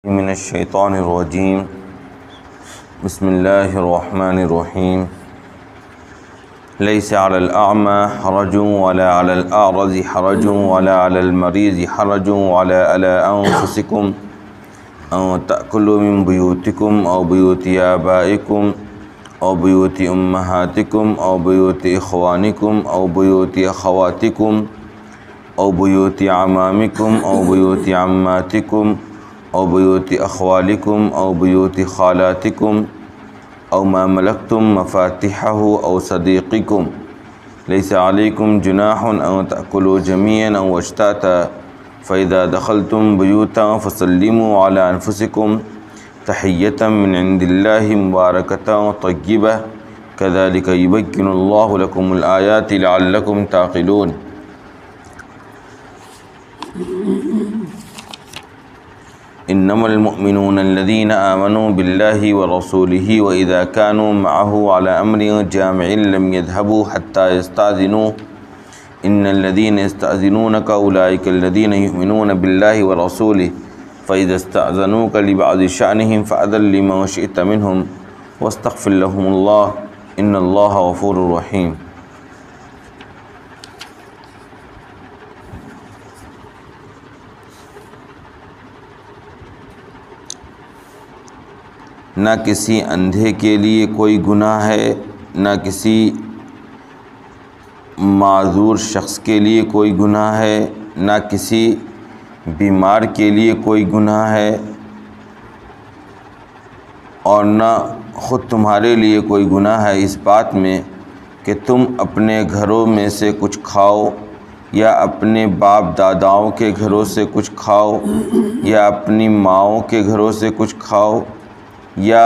من الشیطان الرجیم بسم اللہ الرحمن الرحیم لیس علی الاعمى حرج ولا علی الاعرج حرج ولا علی المریض حرج ولا علی انفسکم ان تأکلوا من بیوتکم او بیوت آبائکم او بیوت امہاتکم او بیوت اخوانکم او بیوت اخواتکم او بیوت عمامکم او بیوت عماتکم او بیوت اخوالکم او بیوت خالاتکم او ما ملکتم مفاتحہ او صدیقکم لیس علیکم جناح ان تأکلوا جمیعا او اشتاتا فاذا دخلتم بیوتا فسلموا علی انفسکم تحیۃ من عند اللہ مبارکۃ طیبہ کذلک یبین اللہ لکم الآیات لعلکم تعقلون۔ انما المؤمنون الذين آمنوا بالله ورسوله وإذا كانوا معه على امر جامع لم يذهبوا حتى يستأذنوا ان الذين يستأذنونك اولئك الذين يؤمنون بالله ورسوله فإذا استأذنوك لبعض شأنهم فأذن لمن شئت منهم واستغفر لهم الله ان الله غفور رحيم۔ نہ کسی اندھے کے لیے کوئی گناہ ہے، نہ کسی معذور شخص کے لیے کوئی گناہ ہے، نہ کسی بیمار کے لیے کوئی گناہ ہے، اور نہ خود تمہارے لیے کوئی گناہ ہے اس بات میں کہ تم اپنے گھروں میں سے کچھ کھاؤ یا اپنے باپ داداؤں کے گھروں سے کچھ کھاؤ یا اپنی ماؤں کے گھروں سے کچھ کھاؤ یا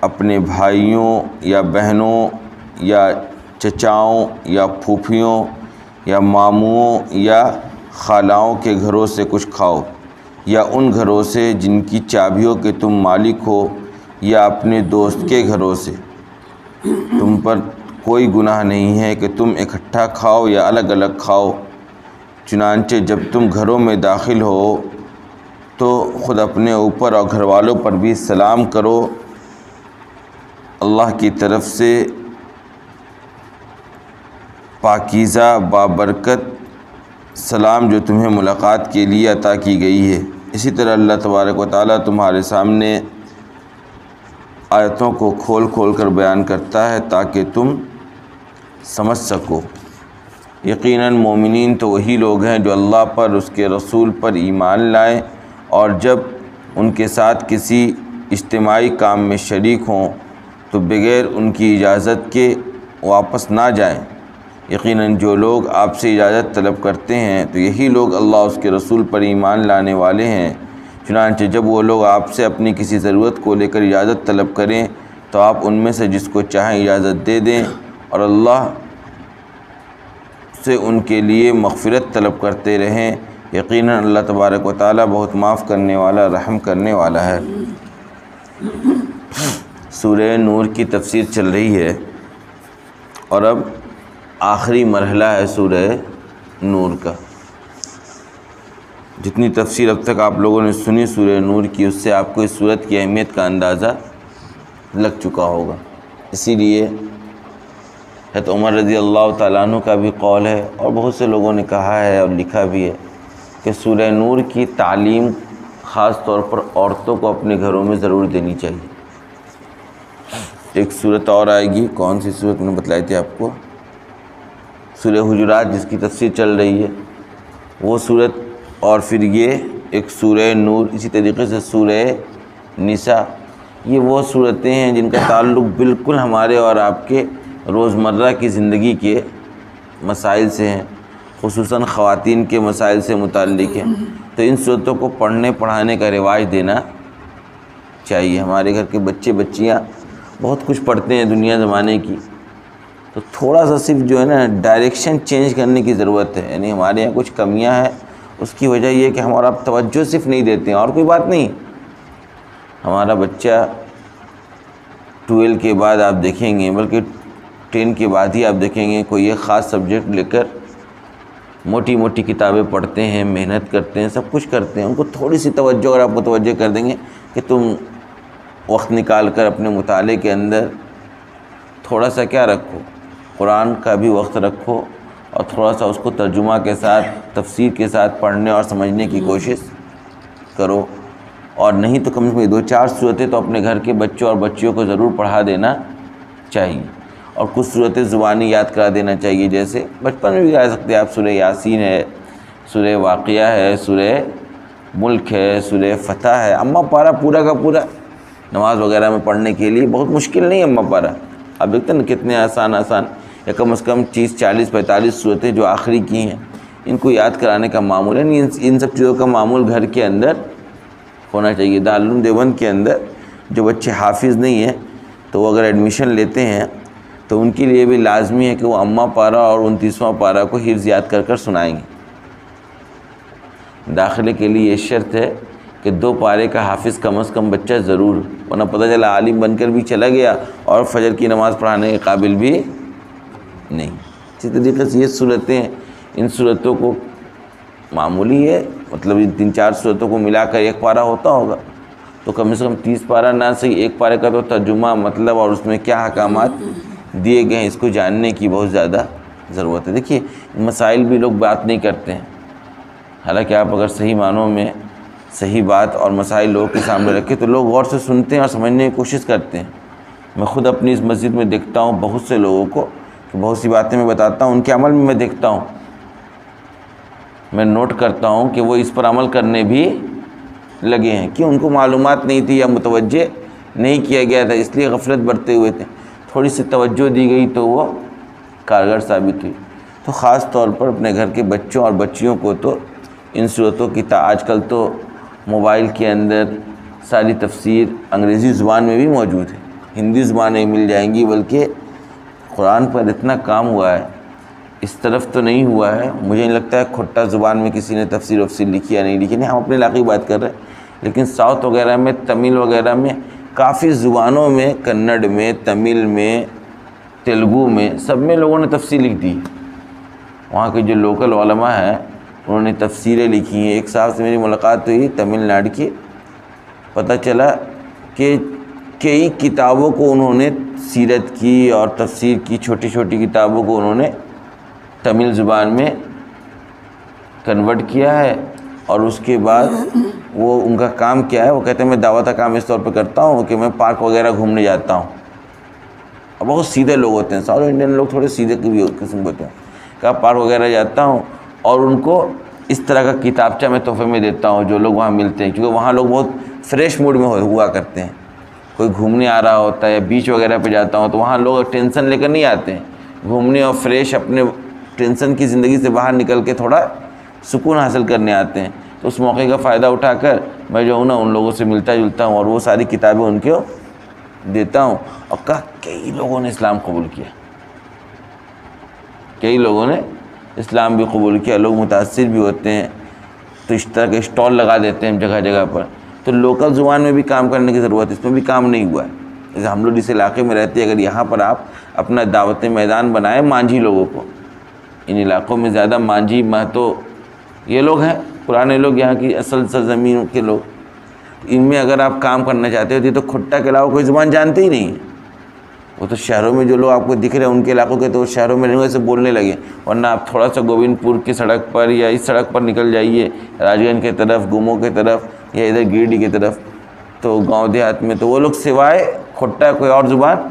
اپنے بھائیوں یا بہنوں یا چچاؤں یا پھوپھیوں یا ماموں یا خالاؤں کے گھروں سے کچھ کھاؤ یا ان گھروں سے جن کی چابیوں کے تم مالک ہو یا اپنے دوست کے گھروں سے۔ تم پر کوئی گناہ نہیں ہے کہ تم اکٹھا کھاؤ یا الگ الگ کھاؤ، چنانچہ جب تم گھروں میں داخل ہو تو خود اپنے اوپر اور گھر والوں پر بھی سلام کرو۔ اللہ کی طرف سے پاکیزہ بابرکت سلام جو تمہیں ملاقات کے لیے عطا کی گئی ہے۔ اسی طرح اللہ تبارک و تعالیٰ تمہارے سامنے آیتوں کو کھول کھول کر بیان کرتا ہے تاکہ تم سمجھ سکو۔ یقیناً مومنین تو وہی لوگ ہیں جو اللہ پر، اس کے رسول پر ایمان لائیں اور جب ان کے ساتھ کسی اجتماعی کام میں شریک ہوں تو بغیر ان کی اجازت کے واپس نہ جائیں۔ یقیناً جو لوگ آپ سے اجازت طلب کرتے ہیں تو یہی لوگ اللہ اس کے رسول پر ایمان لانے والے ہیں۔ چنانچہ جب وہ لوگ آپ سے اپنی کسی ضرورت کو لے کر اجازت طلب کریں تو آپ ان میں سے جس کو چاہیں اجازت دے دیں اور اللہ سے ان کے لیے مغفرت طلب کرتے رہیں۔ یقیناً اللہ تبارک و تعالیٰ بہت معاف کرنے والا، رحم کرنے والا ہے۔ سورہ نور کی تفسیر چل رہی ہے اور اب آخری مرحلہ ہے سورہ نور کا۔ جتنی تفسیر اب تک آپ لوگوں نے سنی سورہ نور کی، اس سے آپ کو اس سورت کی اہمیت کا اندازہ لگ چکا ہوگا۔ اسی لیے حضرت عمر رضی اللہ تعالیٰ عنہ کا بھی قول ہے اور بہت سے لوگوں نے کہا ہے اور لکھا بھی ہے کہ سورہ نور کی تعلیم خاص طور پر عورتوں کو اپنے گھروں میں ضرور دینی چاہیے۔ ایک صورت اور آئے گی، کون سی صورت میں بتلائی تھی آپ کو؟ سورہ حجرات جس کی تفسیر چل رہی ہے وہ صورت، اور پھر یہ ایک سورہ نور، اسی طریقے سے سورہ نساء۔ یہ وہ صورتیں ہیں جن کا تعلق بالکل ہمارے اور آپ کے روزمرہ کی زندگی کے مسائل سے ہیں، خصوصاً خواتین کے مسائل سے متعلق ہیں۔ تو ان صورتوں کو پڑھنے پڑھانے کا رواج دینا چاہیے۔ ہمارے گھر کے بچے بچیاں بہت کچھ پڑھتے ہیں دنیا زمانے کی، تو تھوڑا سا صرف جو ہے نا ڈائریکشن چینج کرنے کی ضرورت ہے۔ یعنی ہمارے یہاں کچھ کمیاں ہیں، اس کی وجہ یہ ہے کہ ہمارا توجہ صرف نہیں دیتے ہیں، اور کوئی بات نہیں۔ ہمارا بچہ 12 کے بعد آپ دیکھیں گے، بلکہ 10 کے بعد ہی آپ دیکھیں گے کوئی ایک خاص سبجیکٹ لے کر موٹی موٹی کتابیں پڑھتے ہیں، محنت کرتے ہیں، سب کچھ کرتے ہیں، ان کو تھوڑی سی توجہ اگر آپ متوجہ کر دیں گے کہ تم وقت نکال کر اپنے مطالعے کے اندر تھوڑا سا کیا رکھو، قرآن کا بھی وقت رکھو، اور تھوڑا سا اس کو ترجمہ کے ساتھ، تفسیر کے ساتھ پڑھنے اور سمجھنے کی کوشش کرو، اور نہیں تو کم سے کم 2-4 صورتیں تو اپنے گھر کے بچوں اور بچیوں کو ضرور پڑھا دینا چاہیے، اور کچھ صورتیں زبانی یاد کرا دینا چاہیے، جیسے بچپن میں بھی کہہ سکتے ہیں آپ، سورہ یاسین ہے، سورہ واقعہ ہے، سورہ ملک ہے، سورہ فتح ہے، اما پارہ پورا کا پورا نماز وغیرہ میں پڑھنے کے لیے بہت مشکل نہیں ہے اما پارہ، آپ دیکھتے ہیں نا کتنے آسان یا کم از کم 40-45 صورتیں جو آخری کی ہیں، ان کو یاد کرانے کا معمول ہے، ان سب چیزوں کا معمول گھر کے اندر ہونا چاہیے۔ دارالعلوم دیوبند کے اندر جو بچے حافظ نہیں ہیں تو وہ اگر ایڈمیشن لیتے ہیں تو ان کے لیے بھی لازمی ہے کہ وہ اما پارہ اور 29واں پارہ کو حفظ یاد کر سنائیں گے۔ داخلے کے لیے یہ شرط ہے کہ 2 پارے کا حافظ کم از کم بچہ ضرور، ورنہ پتہ چلا عالم بن کر بھی چلا گیا اور فجر کی نماز پڑھانے کے قابل بھی نہیں۔ اسی طریقے سے یہ صورتیں، ان صورتوں کو معمولی ہے، مطلب ان 3-4 صورتوں کو ملا کر 1 پارہ ہوتا ہوگا، تو کم سے کم 30 پارہ نہ صحیح 1 پارے کا تو ترجمہ، مطلب اور اس میں کیا احکامات دیے گئے ہیں اس کو جاننے کی بہت زیادہ ضرورت ہے۔ دیکھیے مسائل بھی لوگ بات نہیں کرتے ہیں، حالانکہ آپ اگر صحیح معنوں میں صحیح بات اور مسائل لوگوں کے سامنے رکھیں تو لوگ غور سے سنتے ہیں اور سمجھنے کی کوشش کرتے ہیں۔ میں خود اپنی اس مسجد میں دیکھتا ہوں بہت سے لوگوں کو کہ بہت سی باتیں میں بتاتا ہوں، ان کے عمل میں میں دیکھتا ہوں، میں نوٹ کرتا ہوں کہ وہ اس پر عمل کرنے بھی لگے ہیں، کہ ان کو معلومات نہیں تھی یا متوجہ نہیں کیا گیا تھا، اس لیے غفلت برتے ہوئے تھے، تھوڑی سی توجہ دی گئی تو وہ کارگر ثابت ہوئی۔ تو خاص طور پر اپنے گھر کے بچوں اور بچیوں کو تو ان صورتوں کی آج کل تو موبائل کے اندر ساری تفسیر انگریزی زبان میں بھی موجود ہے، ہندی زبان میں مل جائیں گی، بلکہ قرآن پر اتنا کام ہوا ہے، اس طرف تو نہیں ہوا ہے، مجھے نہیں لگتا ہے کھٹا زبان میں کسی نے تفسیر لکھی یا نہیں لکھی، نہیں، ہم اپنے علاقے کی بات کر رہے ہیں، لیکن ساؤتھ وغیرہ میں، تمل وغیرہ میں، کافی زبانوں میں، کنڑ میں، تمل میں، تیلگو میں، سب میں لوگوں نے تفسیر لکھ دی۔ وہاں کے جو لوکل علماء ہیں انہوں نے تفسیریں لکھی ہیں۔ ایک صاحب سے میری ملاقات ہوئی تمل ناڈو کی، پتہ چلا کہ کئی کتابوں کو انہوں نے، سیرت کی اور تفسیر کی چھوٹی چھوٹی کتابوں کو انہوں نے تمل زبان میں کنورٹ کیا ہے، اور اس کے بعد وہ ان کا کام کیا ہے، وہ کہتے ہیں میں دعوت کا کام اس طور پہ کرتا ہوں کہ میں پارک وغیرہ گھومنے جاتا ہوں، اور بہت سیدھے لوگ ہوتے ہیں، ساؤتھ انڈین لوگ تھوڑے سیدھے بھی قسم کے ہوتے ہیں، کہ پارک وغیرہ جاتا ہوں اور ان کو اس طرح کا کتابچہ میں تحفے میں دیتا ہوں جو لوگ وہاں ملتے ہیں، کیونکہ وہاں لوگ بہت فریش موڈ میں ہوا کرتے ہیں، کوئی گھومنے آ رہا ہوتا ہے یا بیچ وغیرہ پہ جاتا ہوں تو وہاں لوگ ٹینشن لے کر نہیں آتے ہیں، گھومنے اور فریش اپنے ٹینشن کی زندگی سے باہر نکل کے تھوڑا سکون حاصل کرنے آتے ہیں، تو اس موقع کا فائدہ اٹھا کر میں جو ہوں نا ان لوگوں سے ملتا جلتا ہوں اور وہ ساری کتابیں ان کو دیتا ہوں، اور کہا کئی لوگوں نے اسلام قبول کیا، کئی لوگوں نے اسلام بھی قبول کیا، لوگ متاثر بھی ہوتے ہیں، تو اس طرح کے اسٹال لگا دیتے ہیں جگہ جگہ پر، تو لوکل زبان میں بھی کام کرنے کی ضرورت ہے، اس میں بھی کام نہیں ہوا ہے۔ جیسے ہم لوگ جس علاقے میں رہتے ہیں، اگر یہاں پر آپ اپنا دعوت میدان بنائیں مانجھی لوگوں کو، ان علاقوں میں زیادہ مانجھی مہتو یہ لوگ ہیں، پرانے لوگ، یہاں کی اصل سرزمین کے لوگ، ان میں اگر آپ کام کرنا چاہتے ہو تو کھٹا کے علاوہ کوئی زبان جانتے ہی نہیں ہیں، وہ تو شہروں میں جو لوگ آپ کو دکھ رہے ہیں ان کے علاقوں کے تو شہروں میں رہنے سے بولنے لگے، ورنہ آپ تھوڑا سا گوبند پور کی سڑک پر یا اس سڑک پر نکل جائیے راج گنج کی طرف، گومو کی طرف یا ادھر گریڈی کی طرف، تو گاؤں دیہات میں تو وہ لوگ سوائے کھٹا کوئی اور زبان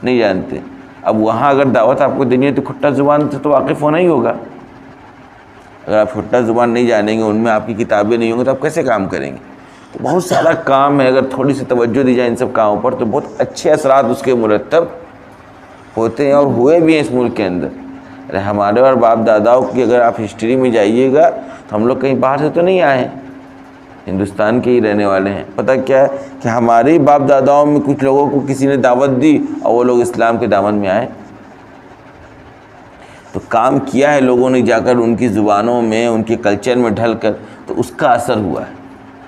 نہیں جانتے۔ اب وہاں اگر دعوت آپ کو دینی ہے تو کھٹا زبان سے تو واقف ہونا ہی ہوگا، اگر آپ کھٹا زبان نہیں جانیں گے، ان میں آپ کی کتابیں نہیں ہوں گی تو آپ کیسے کام کریں گے؟ تو بہت سارا کام ہے، اگر تھوڑی سی توجہ دی جائے ان سب کاموں پر تو بہت اچھے اثرات اس کے مرتب ہوتے ہیں، اور ہوئے بھی ہیں اس ملک کے اندر۔ ارے ہمارے اور باپ داداؤں کی اگر آپ ہسٹری میں جائیے گا تو ہم لوگ کہیں باہر سے تو نہیں آئے ہیں، ہندوستان کے ہی رہنے والے ہیں۔ پتہ کیا ہے کہ ہمارے باپ داداؤں میں کچھ لوگوں کو کسی نے دعوت دی اور وہ لوگ اسلام کے دامن میں آئے، تو کام کیا ہے لوگوں نے جا کر ان کی زبانوں میں، ان کے کلچر میں ڈھل کر، تو اس کا اثر ہوا ہے۔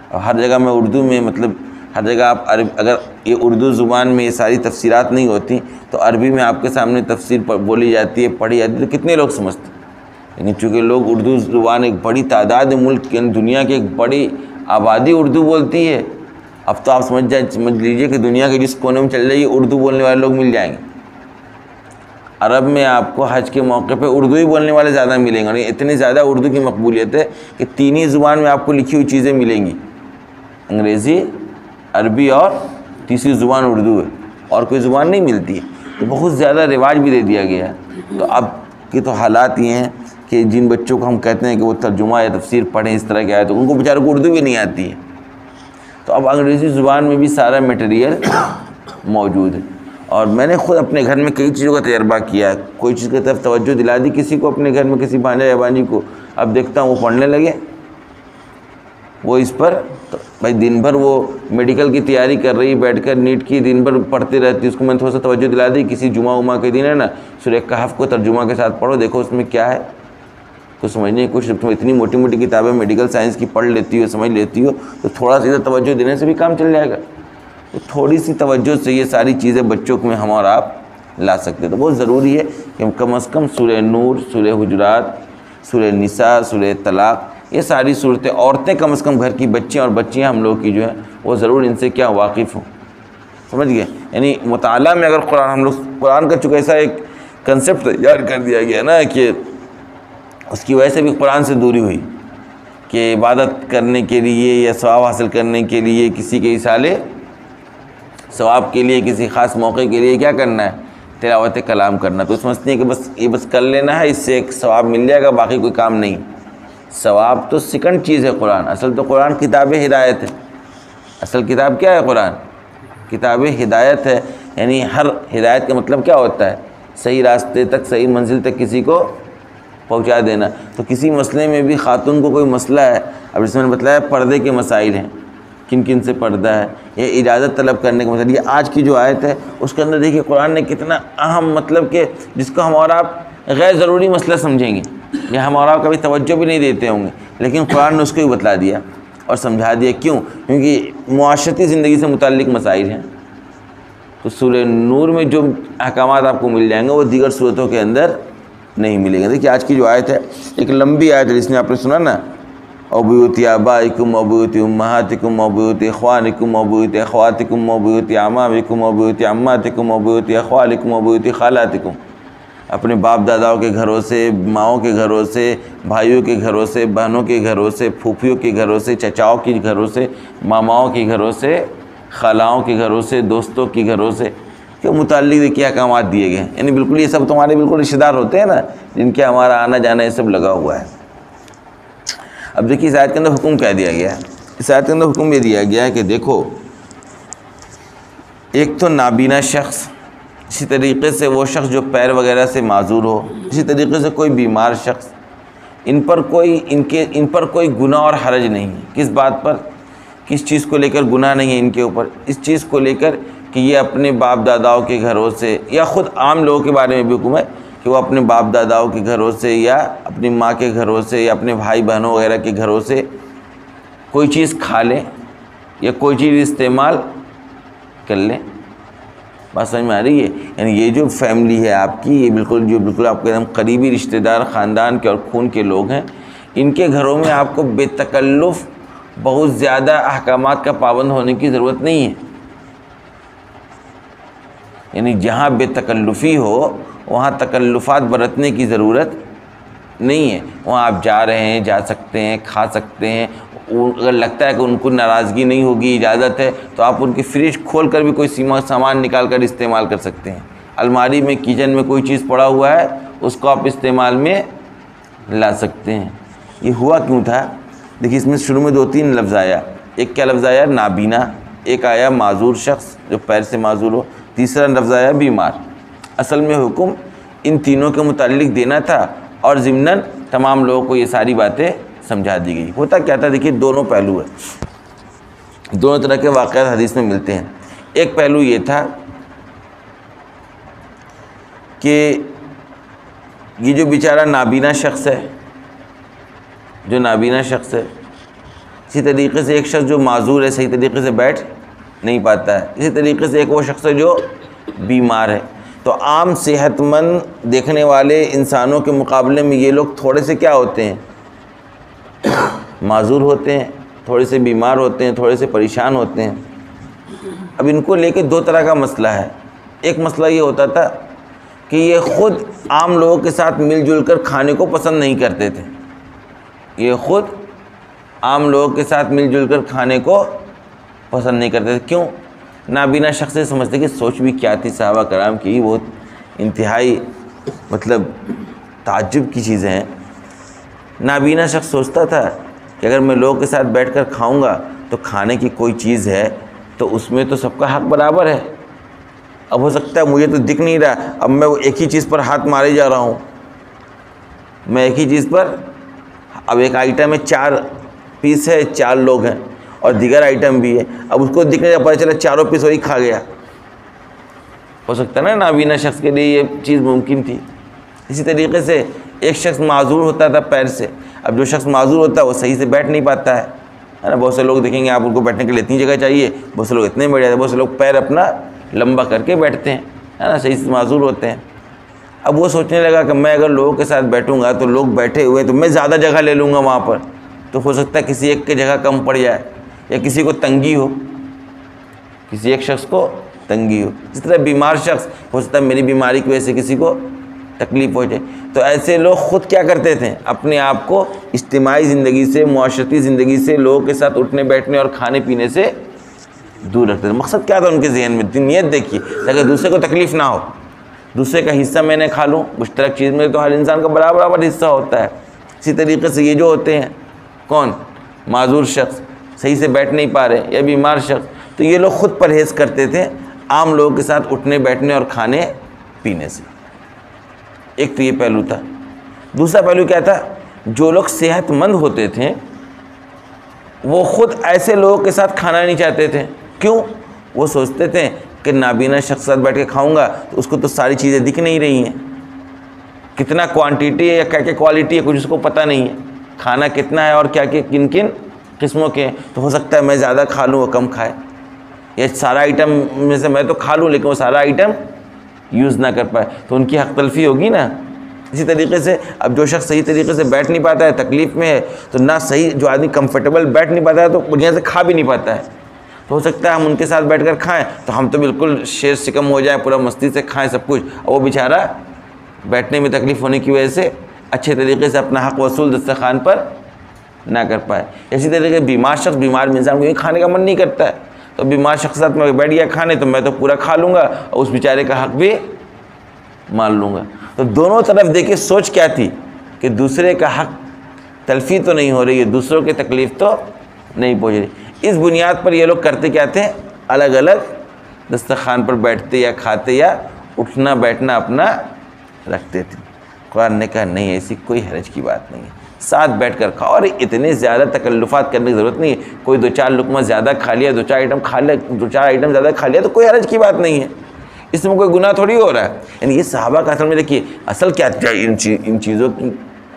اور ہر جگہ میں اردو میں، مطلب ہر جگہ آپ اگر یہ اردو زبان میں یہ ساری تفسیرات نہیں ہوتی تو عربی میں آپ کے سامنے تفسیر بولی جاتی ہے، پڑھی جاتی ہے، تو کتنے لوگ سمجھتے ہیں؟ لیکن چونکہ لوگ اردو زبان ایک بڑی تعداد ملک کے دنیا کی ایک بڑی آبادی اردو بولتی ہے. اب تو آپ سمجھ لیجئے کہ دنیا کے جس کونے میں چل جائیے اردو بولنے والے لوگ مل جائیں گے. عرب میں آپ کو حج کے موقع پہ اردو ہی بولنے والے زیادہ ملیں گے. اتنی زیادہ اردو کی مقبولیت ہے کہ 3 ہی زبان میں آپ کو لکھی ہوئی چیزیں ملیں گی، انگریزی، عربی اور تیسری زبان اردو ہے، اور کوئی زبان نہیں ملتی ہے. تو بہت زیادہ رواج بھی دے دیا گیا ہے. تو اب کی تو حالات یہ ہیں کہ جن بچوں کو ہم کہتے ہیں کہ وہ ترجمہ یا تفسیر پڑھیں اس طرح کے آئے تو ان کو بیچاروں کو اردو بھی نہیں آتی ہے. تو اب انگریزی زبان میں بھی سارا میٹیریل موجود ہے. اور میں نے خود اپنے گھر میں کئی چیزوں کا تجربہ کیا ہے. کوئی چیز کی طرف توجہ دلا دی کسی کو اپنے گھر میں، کسی بھانجا یا بانی کو، اب دیکھتا ہوں وہ پڑھنے لگے، وہ اس پر بھائی دن بھر وہ میڈیکل کی تیاری کر رہی بیٹھ کر، نیٹ کی دن بھر پڑھتی رہتی. اس کو میں نے تھوڑا سا توجہ دلا دی، کسی جمعہ کے دن ہے نا سورہ کہف کو ترجمہ کے ساتھ پڑھو، دیکھو اس میں کیا ہے. کچھ سمجھنے کچھ تم اتنی موٹی موٹی کتابیں میڈیکل سائنس کی پڑھ لیتی ہو، سمجھ لیتی ہو، تو تھوڑا سا ادھر توجہ دینے سے بھی کام چل جائے گا. تو تھوڑی سی توجہ سے یہ ساری چیزیں بچوں میں ہم اور آپ لا سکتے. تو بہت ضروری ہے کہ کم از کم سورہ نور، سورہ حجرات، سورہ نساء، سورہ طلاق، یہ ساری صورتیں عورتیں کم از کم گھر کی بچیاں اور بچیاں ہم لوگ کی جو ہیں وہ ضرور ان سے کیا واقف ہوں. سمجھ گئے؟ یعنی مطالعہ میں اگر قرآن کا چونکہ ایسا ایک کنسیپٹ تیار کر دیا گیا نا کہ اس کی وجہ سے بھی قرآن سے دوری ہوئی کہ عبادت کرنے کے لیے یا ثواب حاصل کرنے کے لیے، کسی کے اصالے ثواب کے لیے، کسی خاص موقع کے لیے کیا کرنا ہے؟ تلاوت کلام کرنا. تو سمجھتے ہیں کہ بس کر لینا ہے، اس سے ایک ثواب مل جائے گا، باقی کوئی کام نہیں. ثواب تو سیکنڈ چیز ہے. قرآن اصل تو قرآن کتاب ہدایت ہے. اصل کتاب کیا ہے؟ قرآن کتاب ہدایت ہے. یعنی ہر ہدایت کا مطلب کیا ہوتا ہے؟ صحیح راستے تک، صحیح منزل تک کسی کو پہنچا دینا. تو کسی مسئلے میں بھی خاتون کو کوئی مسئلہ ہے، اب اس میں نے بتلایا پردے کے مسائل ہیں، کن کن سے پردہ ہے، یہ اجازت طلب کرنے کا مسئلہ. یہ آج کی جو آیت ہے اس کے اندر دیکھیے قرآن نے کتنا اہم مطلب کہ جس کو ہم اور آپ غیر ضروری مسئلہ سمجھیں گے یا ہم اور آپ کبھی توجہ بھی نہیں دیتے ہوں گے، لیکن قرآن نے اس کو بھی بتلا دیا اور سمجھا دیا. کیوں؟ کیونکہ معاشرتی زندگی سے متعلق مسائل ہیں. تو سورہ نور میں جو احکامات آپ کو مل جائیں گے وہ دیگر صورتوں کے اندر نہیں ملیں گے. دیکھیے آج کی جو آیت ہے ایک لمبی آیت ہے، جس میں آپ نے سنا نا وَبُيُوتِ آبَائِكُمْ وَبُيُوتِ أُمَّهَاتِكُمْ وَبُيُوتِ إِخْوَانِكُمْ وَبُيُوتِ أَخَوَاتِكُمْ وَبُيُوتِ أَعْمَامِكُمْ وَبُيُوتِ عَمَّاتِكُمْ وَبُيُوتِ أَخْوَالِكُمْ وَبُيُوتِ خَالَاتِكُمْ. اپنے باپ داداؤں کے گھروں سے، ماؤں کے گھروں سے، بھائیوں کے گھروں سے، بہنوں کے گھروں سے، پھوپھیوں کے گھروں سے، چچاؤں کے گھروں سے، ماماؤں کے گھروں سے، خالاؤں کے گھروں سے، دوستوں کے گھروں سے کے متعلق دیکھیے احکامات دیے گئے ہیں. یعنی بالکل یہ سب تمہارے بالکل رشتہ دار ہوتے ہیں نا، جن کے ہمارا آنا جانا یہ سب لگا ہوا ہے. اب دیکھیے اس آیت کے اندر حکم کیا دیا گیا ہے. اس آیت کے اندر حکم یہ دیا گیا ہے کہ دیکھو ایک تو نابینا شخص، اسی طریقے سے وہ شخص جو پیر وغیرہ سے معذور ہو، اسی طریقے سے کوئی بیمار شخص، ان پر کوئی گناہ اور حرج نہیں ہے. کس بات پر؟ کس چیز کو لے کر گناہ نہیں ہے ان کے اوپر؟ اس چیز کو لے کر کہ یہ اپنے باپ داداؤں کے گھروں سے، یا خود عام لوگوں کے بارے میں بھی حکم ہے کہ وہ اپنے باپ داداؤں کے گھروں سے یا اپنی ماں کے گھروں سے یا اپنے بھائی بہنوں وغیرہ کے گھروں سے کوئی چیز کھا لیں یا کوئی چیز استعمال کر لیں. بات سمجھ میں آ رہی ہے؟ یعنی یہ جو فیملی ہے آپ کی، یہ بالکل آپ کے ایک دم قریبی رشتہ دار، خاندان کے اور خون کے لوگ ہیں، ان کے گھروں میں آپ کو بے تکلف بہت زیادہ احکامات کا پابند ہونے کی ضرورت نہیں ہے. یعنی جہاں بے تکلفی ہو وہاں تکلفات برتنے کی ضرورت نہیں ہے. وہاں آپ جا رہے ہیں، جا سکتے ہیں، کھا سکتے ہیں. اگر لگتا ہے کہ ان کو ناراضگی نہیں ہوگی، اجازت ہے، تو آپ ان کی فریج کھول کر بھی کوئی سامان نکال کر استعمال کر سکتے ہیں. الماری میں، کچن میں کوئی چیز پڑا ہوا ہے، اس کو آپ استعمال میں لا سکتے ہیں. یہ ہوا کیوں تھا؟ دیکھیے اس میں شروع میں 2-3 لفظ آیا. ایک کیا لفظ آیا؟ نابینا. ایک آیا معذور شخص جو پیر سے معذور ہو. تیسرا لفظ آیا بیمار. اصل میں حکم ان تینوں کے متعلق دینا تھا اور ضمناً تمام لوگوں کو یہ ساری باتیں سمجھا دی گئی. ہوتا کیا تھا؟ دیکھیے دونوں پہلو ہیں، دونوں طرح کے واقعات حدیث میں ملتے ہیں. ایک پہلو یہ تھا کہ یہ جو بیچارہ نابینا شخص ہے، اسی طریقے سے ایک شخص جو معذور ہے، صحیح طریقے سے بیٹھ نہیں پاتا ہے. اسی طریقے سے ایک وہ شخص ہے جو بیمار ہے. تو عام صحت مند دیکھنے والے انسانوں کے مقابلے میں یہ لوگ تھوڑے سے کیا ہوتے ہیں؟ معذور ہوتے ہیں، تھوڑے سے بیمار ہوتے ہیں، تھوڑے سے پریشان ہوتے ہیں۔ اب ان کو لے کے دو طرح کا مسئلہ ہے۔ ایک مسئلہ یہ ہوتا تھا کہ یہ خود عام لوگوں کے ساتھ مل جل کر کھانے کو پسند نہیں کرتے تھے، یہ خود عام لوگوں کے ساتھ مل جل کر کھانے کو پسند نہیں کرتے تھے۔ کیوں؟ نابینا شخص سے سمجھتے کہ سوچ بھی کیا تھی صحابہ کرام کی، وہ انتہائی مطلب تعجب کی چیزیں ہیں۔ نابینا شخص سوچتا تھا کہ اگر میں لوگوں کے ساتھ بیٹھ کر کھاؤں گا تو کھانے کی کوئی چیز ہے تو اس میں تو سب کا حق برابر ہے۔ اب ہو سکتا ہے مجھے تو دکھ نہیں رہا، اب میں وہ ایک ہی چیز پر ہاتھ مارے جا رہا ہوں، میں ایک ہی چیز پر، اب ایک آئٹم میں 4 پیس ہے، 4 لوگ ہیں اور دیگر آئٹم بھی ہے، اب اس کو دکھنے کا پتہ چلا 4 پیس وہی کھا گیا۔ ہو سکتا ہے نا نابینا شخص کے لیے یہ چیز ممکن تھی۔ اسی طریقے سے ایک شخص معذور ہوتا تھا پیر سے، اب جو شخص معذور ہوتا ہے وہ صحیح سے بیٹھ نہیں پاتا ہے نا۔ بہت سے لوگ دیکھیں گے آپ ان کو بیٹھنے کے لیے اتنی جگہ چاہیے، بہت سے لوگ اتنے بیٹھ جاتے ہیں، بہت سے لوگ پیر اپنا لمبا کر کے بیٹھتے ہیں، ہے نا، صحیح سے معذور ہوتے ہیں۔ اب وہ سوچنے لگا کہ میں اگر لوگوں کے ساتھ بیٹھوں گا تو لوگ بیٹھے ہوئے تو میں زیادہ جگہ لے لوں گا وہاں پر، تو ہو سکتا ہے کسی ایک کی جگہ کم پڑ جائے یا کسی کو تنگی ہو، کسی ایک شخص کو تنگی ہو۔ جس طرح بیمار شخص ہو سکتا ہے میری بیماری کی وجہ سے کسی کو تکلیف ہو جائے، تو ایسے لوگ خود کیا کرتے تھے؟ اپنے آپ کو اجتماعی زندگی سے، معاشرتی زندگی سے، لوگوں کے ساتھ اٹھنے بیٹھنے اور کھانے پینے سے دور رکھتے تھے۔ مقصد کیا تھا ان کے ذہن میں؟ نیت دیکھیے، تاکہ دوسرے کو تکلیف نہ ہو، دوسرے کا حصہ میں نے کھا لوں۔ مشترک چیز میں تو ہر انسان کا برابر حصہ ہوتا ہے۔ اسی طریقے سے یہ جو ہوتے ہیں کون؟ معذور شخص، صحیح سے بیٹھ نہیں پا رہے یا بیمار شخص، تو یہ لوگ خود پرہیز کرتے تھے عام لوگوں کے ساتھ اٹھنے بیٹھنے اور کھانے پینے سے۔ ایک تو یہ پہلو تھا۔ دوسرا پہلو کیا تھا؟ جو لوگ صحت مند ہوتے تھے وہ خود ایسے لوگوں کے ساتھ کھانا نہیں چاہتے تھے۔ کیوں؟ وہ سوچتے تھے کہ نابینا شخص ساتھ بیٹھ کے کھاؤں گا تو اس کو تو ساری چیزیں دکھ نہیں رہی ہیں، کتنا کوانٹیٹی ہے یا کیا کیا کوالٹی ہے کچھ اس کو پتہ نہیں ہے، کھانا کتنا ہے اور کیا کیا کن کن قسموں کے ہیں، تو ہو سکتا ہے میں زیادہ کھا لوں وہ کم کھائے، یا سارا آئٹم میں سے میں تو کھا لوں لیکن وہ سارا آئٹم یوز نہ کر پائے، تو ان کی حق تلفی ہوگی نا۔ اسی طریقے سے اب جو شخص صحیح طریقے سے بیٹھ نہیں پاتا ہے، تکلیف میں ہے، تو نہ صحیح، جو آدمی کمفرٹیبل بیٹھ نہیں پاتا ہے تو بڑھیا سے کھا بھی نہیں پاتا ہے، تو ہو سکتا ہے ہم ان کے ساتھ بیٹھ کر کھائیں تو ہم تو بالکل شیر شکم ہو جائیں، پورا مستی سے کھائیں سب کچھ، اور وہ بیچارہ بیٹھنے میں تکلیف ہونے کی وجہ سے اچھے طریقے سے اپنا حق وصول دسترخوان پر نہ کر پائے۔ اسی طریقے سے بیمار شخص، بیمار انسان کو کھانے کا من نہیں کرتا ہے، تو بیمار شخص ساتھ میں بیٹھ گیا کھانے تو میں تو پورا کھا لوں گا اور اس بیچارے کا حق بھی مان لوں گا۔ تو دونوں طرف دیکھیں سوچ کیا تھی کہ دوسرے کا حق تلفی تو نہیں ہو رہی ہے، دوسروں کی تکلیف تو نہیں پہنچ رہی۔ اس بنیاد پر یہ لوگ کرتے کیا تھے؟ الگ الگ دسترخوان پر بیٹھتے یا کھاتے یا اٹھنا بیٹھنا اپنا رکھتے تھے۔ قرآن نے کہا نہیں، ایسی کوئی حرج کی بات نہیں ہے، ساتھ بیٹھ کر کھاؤ، اور اتنے زیادہ تکلفات کرنے کی ضرورت نہیں ہے۔ کوئی 2-4 لقمہ زیادہ کھا لیا، 2-4 آئٹم کھا لیا، 2-4 آئٹم زیادہ کھا لیا تو کوئی حرج کی بات نہیں ہے، اس میں کوئی گناہ تھوڑی ہو رہا ہے۔ یعنی یہ صحابہ کا اصل میں دیکھیے اصل کیا تھا، ان چیزوں کی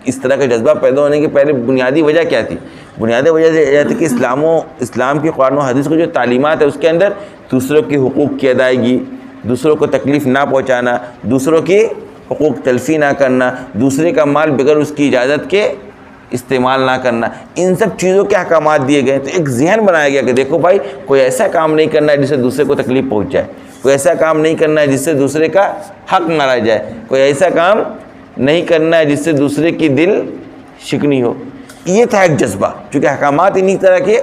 اس طرح کا جذبہ پیدا ہونے کی پہلے بنیادی وجہ کیا تھی؟ بنیادی وجہ یہ تھی کہ اسلام کی قرآن و حدیث کو جو تعلیمات ہے اس کے اندر دوسروں کے حقوق کی ادائیگی، دوسروں کو تکلیف نہ پہنچانا، دوسروں کی حقوق تلفی نہ کرنا، دوسرے کا مال بغیر اس کی اجازت کے استعمال نہ کرنا، ان سب چیزوں کے احکامات دیے گئے۔ تو ایک ذہن بنایا گیا کہ دیکھو بھائی، کوئی ایسا کام نہیں کرنا ہے جس سے دوسرے کو تکلیف پہنچ جائے، کوئی ایسا کام نہیں کرنا ہے جس سے دوسرے کا حق مارا جائے، کوئی ایسا کام نہیں کرنا ہے جس سے دوسرے کی دل شکنی ہو۔ یہ تھا ایک جذبہ، چونکہ احکامات انہی طرح کے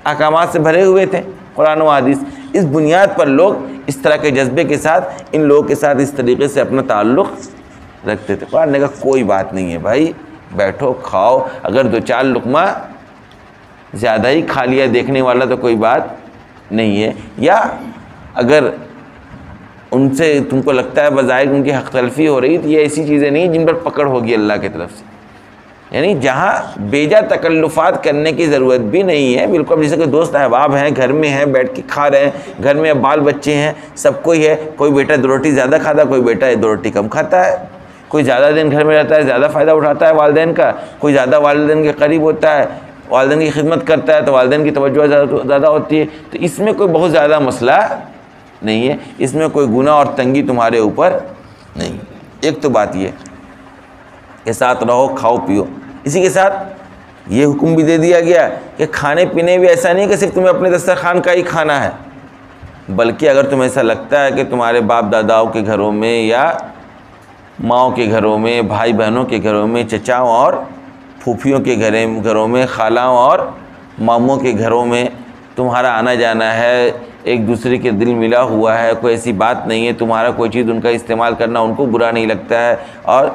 احکامات سے بھرے ہوئے تھے قرآن و حدیث۔ اس بنیاد پر لوگ اس طرح کے جذبے کے ساتھ ان لوگوں کے ساتھ اس طریقے سے اپنا تعلق رکھتے تھے۔ قرآن نے کہا کوئی بات نہیں ہے بھائی، بیٹھو کھاؤ، اگر 2-4 لقمہ زیادہ ہی کھا لیا دیکھنے والا تو کوئی بات نہیں ہے، یا اگر ان سے تم کو لگتا ہے بظاہر ان کی حق تلفی ہو رہی تو یہ ایسی چیزیں نہیں جن پر پکڑ ہوگی اللہ کی طرف سے، یعنی جہاں بیجا تکلفات کرنے کی ضرورت بھی نہیں ہے، بالکل جیسے کہ دوست احباب ہیں، گھر میں ہیں، بیٹھ کے کھا رہے ہیں، گھر میں بال بچے ہیں، سب کوئی ہے، کوئی بیٹا 2 روٹی زیادہ کھاتا ہے، کوئی بیٹا 2 روٹی کم کھاتا ہے، کوئی زیادہ دن گھر میں رہتا ہے، زیادہ فائدہ اٹھاتا ہے والدین کا، کوئی زیادہ والدین کے قریب ہوتا ہے، والدین کی خدمت کرتا ہے تو والدین کی توجہ زیادہ ہوتی ہے، تو اس میں کوئی بہت زیادہ مسئلہ نہیں ہے، اس میں کوئی گناہ اور تنگی تمہارے اوپر نہیں۔ ایک تو بات یہ کہ ساتھ رہو، کھاؤ پیو، اسی کے ساتھ یہ حکم بھی دے دیا گیا کہ کھانے پینے بھی ایسا نہیں کہ صرف تمہیں اپنے دسترخوان کا ہی کھانا ہے، بلکہ اگر تمہیں ایسا لگتا ہے کہ تمہارے باپ داداؤں کے گھروں میں یا ماؤں کے گھروں میں، بھائی بہنوں کے گھروں میں، چچاؤں اور پھوپھیوں کے گھروں میں، خالاؤں اور ماموں کے گھروں میں تمہارا آنا جانا ہے، ایک دوسرے کے دل ملا ہوا ہے، کوئی ایسی بات نہیں ہے، تمہارا کوئی چیز ان کا استعمال کرنا ان کو برا نہیں لگتا ہے، اور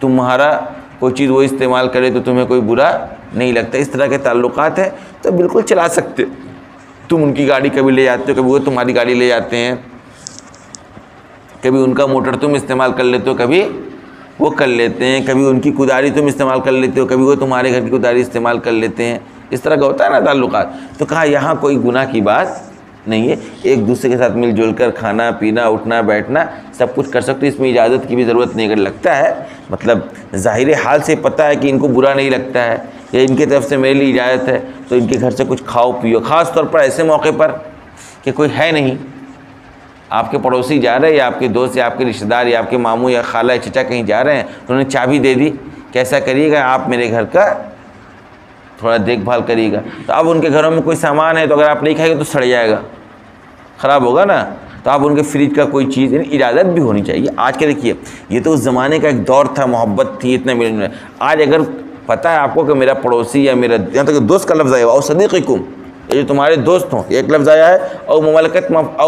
تمہارا کوئی چیز وہ استعمال کرے تو تمہیں کوئی برا نہیں لگتا، اس طرح کے تعلقات ہیں تو بالکل چلا سکتے۔ تم ان کی گاڑی کبھی لے جاتے ہو، کبھی وہ تمہاری گاڑی لے جاتے ہیں، کبھی ان کا موٹر تم استعمال کر لیتے ہو، کبھی وہ کر لیتے ہیں، کبھی ان کی کداری تم استعمال کر لیتے ہو، کبھی وہ تمہارے گھر کی کداری استعمال کر لیتے ہیں، اس طرح کا ہوتا ہے نا تعلقات۔ تو کہا یہاں کوئی گناہ کی بات نہیں ہے، ایک دوسرے کے ساتھ مل جل کر کھانا پینا، اٹھنا بیٹھنا سب کچھ کر سکتے، اس میں اجازت کی بھی ضرورت نہیں۔ اگر لگتا ہے مطلب ظاہر حال سے پتہ ہے کہ ان کو برا نہیں لگتا ہے یا ان کی طرف سے میرے لیے اجازت ہے، تو ان کے گھر سے کچھ کھاؤ پیو، خاص طور پر ایسے موقع پر کہ کوئی ہے نہیں، آپ کے پڑوسی جا رہے ہیں یا آپ کے دوست یا آپ کے رشتہ دار یا آپ کے ماموں یا خالہ یا چچا کہیں جا رہے ہیں تو انہوں نے چابی دے دی، کیسا کریے گا آپ میرے گھر کا تھوڑا دیکھ بھال کریے گا۔ تو اب ان کے گھروں میں کوئی سامان ہے تو اگر آپ نہیں کھائیں گے تو سڑ جائے گا، خراب ہوگا نا، تو آپ ان کے فریج کا کوئی چیز، اجازت بھی ہونی چاہیے۔ آج کے دیکھیے یہ تو اس زمانے کا ایک دور تھا، محبت تھی، اتنے ملنے، آج اگر پتہ ہے آپ کو کہ میرا پڑوسی یا میرا، یہاں تک کہ دوست کا لفظ آیا ہوا، او صدیقکم، یہ جو تمہارے دوست ہوں، ایک لفظ آیا ہے، او